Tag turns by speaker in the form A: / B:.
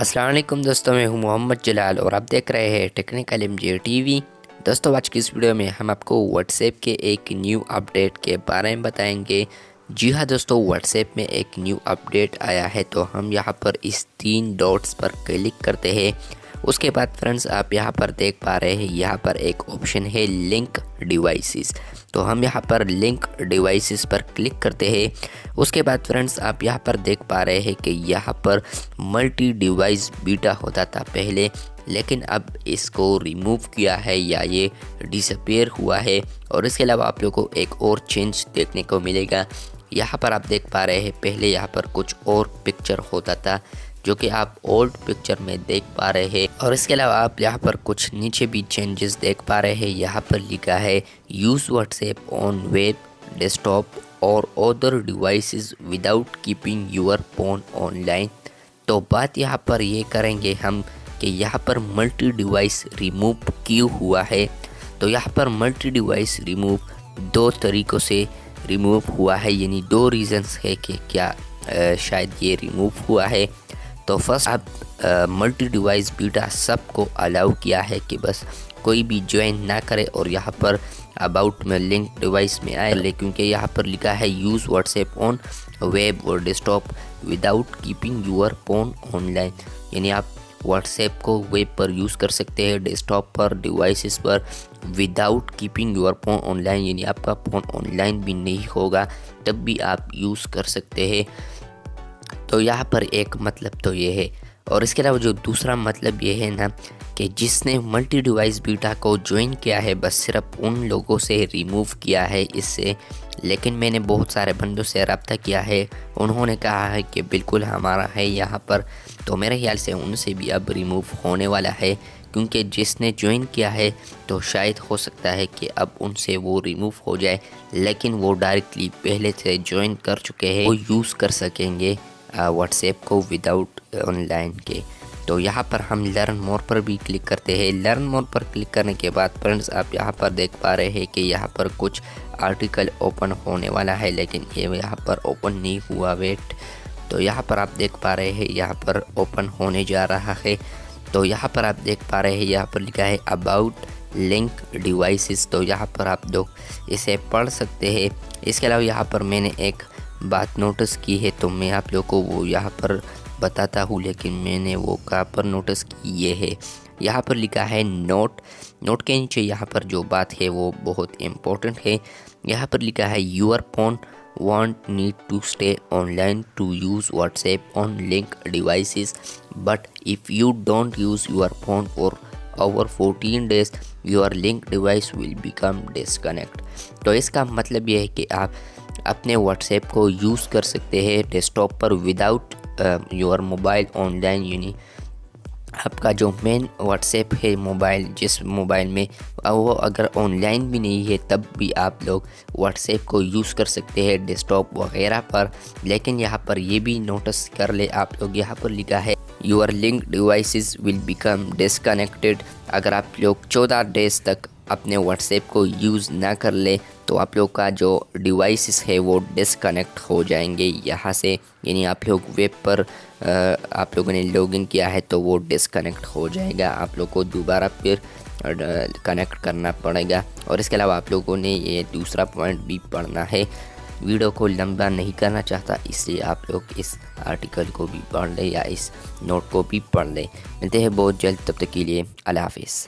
A: السلام علیکم دوستوں، میں ہوں محمد جلال اور آپ دیکھ رہے ہیں Technical M J TV. دوستوں، آج کی اس ویڈیو میں ہم آپ کو واٹس ایپ کے ایک نیو اپڈیٹ کے بارے میں بتائیں گے۔ جی ہاں دوستوں، واٹس ایپ میں ایک نیو اپڈیٹ آیا ہے، تو ہم یہاں پر اس 3 ڈاٹس پر کلک کرتے ہیں۔ اس کے بعد فرینڈز آپ یہاں پر دیکھ پا رہے ہیں، یہاں پر ایک آپشن ہے لنک ڈیوائسز، تو ہم یہاں پر لنک ڈیوائسز پر کلک کرتے ہیں۔ اس کے بعد فرینڈز آپ یہاں پر دیکھ پا رہے ہیں کہ یہاں پر ملٹی ڈیوائس بیٹا ہوتا تھا پہلے، لیکن اب اس کو ریموو کیا ہے یا یہ ڈس اپیئر ہوا ہے۔ اور اس کے علاوہ آپ لوگوں کو ایک اور چینج دیکھنے کو ملے گا۔ یہاں پر آپ دیکھ پا رہے ہیں، پہلے یہاں پر کچھ اور پکچر ہوتا تھا جو کہ آپ اولڈ پکچر میں دیکھ پا رہے ہیں۔ اور اس کے علاوہ آپ یہاں پر کچھ نیچے بھی چینجز دیکھ پا رہے ہیں۔ یہاں پر لکھا ہے use WhatsApp on web, desktop اور other devices without keeping your phone online. تو بات یہاں پر یہ کریں گے ہم کہ یہاں پر ملٹی ڈیوائس ریموو کیوں ہوا ہے۔ تو یہاں پر ملٹی ڈیوائس ریموو 2 طریقوں سے ریموو ہوا ہے، یعنی 2 ریزنز ہے کہ کیا شاید یہ ریموو ہوا ہے۔ تو فرسٹ، اب ملٹی ڈیوائس بیٹا سب کو الاؤ کیا ہے کہ بس کوئی بھی جوائن نہ کرے اور یہاں پر اباؤٹ میں لنک ڈیوائس میں آئے، کیونکہ یہاں پر لکھا ہے use WhatsApp on web اور desktop without keeping your phone online, یعنی آپ واٹس ایپ کو ویب پر یوز کر سکتے ہیں، ڈیسک ٹاپ پر، ڈیوائسز پر، without keeping your phone online, یعنی آپ کا فون آن لائن بھی نہیں ہوگا تب بھی آپ یوز کر سکتے ہیں۔ تو یہاں پر ایک مطلب تو یہ ہے، اور اس کے علاوہ جو دوسرا مطلب یہ ہے نا کہ جس نے ملٹی ڈیوائس بیٹا کو جوائن کیا ہے بس صرف ان لوگوں سے ریموو کیا ہے اس سے، لیکن میں نے بہت سارے بندوں سے رابطہ کیا ہے، انہوں نے کہا ہے کہ بالکل ہمارا ہے یہاں پر، تو میرے خیال سے ان سے بھی اب ریموو ہونے والا ہے، کیونکہ جس نے جوائن کیا ہے تو شاید ہو سکتا ہے کہ اب ان سے وہ ریموو ہو جائے، لیکن وہ ڈائریکٹلی پہلے سے جوائن کر چکے ہیں، وہ یوز کر سکیں گے واٹس ایپ کو وداؤٹ آن لائن کے۔ تو یہاں پر ہم لرن مور پر بھی کلک کرتے ہیں۔ لرن مور پر کلک کرنے کے بعد فرینڈز آپ یہاں پر دیکھ پا رہے ہیں کہ یہاں پر کچھ آرٹیکل اوپن ہونے والا ہے، لیکن یہ یہاں پر اوپن نہیں ہوا، ویٹ۔ تو یہاں پر آپ دیکھ پا رہے ہیں یہاں پر اوپن ہونے جا رہا ہے۔ تو یہاں پر آپ دیکھ پا رہے ہیں یہاں پر لکھا ہے اباؤٹ لنک ڈیوائسز، تو یہاں پر آپ لوگ اسے پڑھ سکتے ہیں۔ اس کے علاوہ یہاں پر میں نے ایک بات نوٹس کی ہے، تو میں آپ لوگوں کو وہ یہاں پر بتاتا ہوں، لیکن میں نے وہ کہاں پر نوٹس کی، یہ ہے یہاں پر لکھا ہے نوٹ کے نیچے یہاں پر جو بات ہے وہ بہت امپورٹنٹ ہے۔ یہاں پر لکھا ہے your phone won't need to stay online to use WhatsApp on link devices, but if you don't use your phone for over 14 days your link device will become disconnect۔ تو اس کا مطلب یہ ہے کہ آپ اپنے واٹس ایپ کو use کر سکتے ہیں ڈیسک ٹاپ پر without your mobile online, یعنی آپ کا جو مین واٹس ایپ ہے موبائل، جس موبائل میں وہ اگر آن لائن بھی نہیں ہے تب بھی آپ لوگ واٹس ایپ کو یوز کر سکتے ہیں ڈیسک ٹاپ وغیرہ پر۔ لیکن یہاں پر یہ بھی نوٹس کر لے آپ لوگ، یہاں پر لکھا ہے your link devices will become disconnected. اگر آپ لوگ 14 ڈیز تک اپنے واٹس ایپ کو یوز نہ کر لے تو آپ لوگ کا جو ڈیوائسز ہے وہ ڈسکنیکٹ ہو جائیں گے یہاں سے، یعنی آپ لوگ ویب پر آپ لوگوں نے لاگ ان کیا ہے تو وہ ڈسکنیکٹ ہو جائے گا، آپ لوگ کو دوبارہ پھر کنیکٹ کرنا پڑے گا۔ اور اس کے علاوہ آپ لوگوں نے یہ دوسرا پوائنٹ بھی پڑھنا ہے۔ ویڈیو کو لمبا نہیں کرنا چاہتا، اس لیے آپ لوگ اس آرٹیکل کو بھی پڑھ لیں یا اس نوٹ کو بھی پڑھ لیں۔ ملتے ہیں بہت جلد، تب تک کے لیے اللہ حافظ۔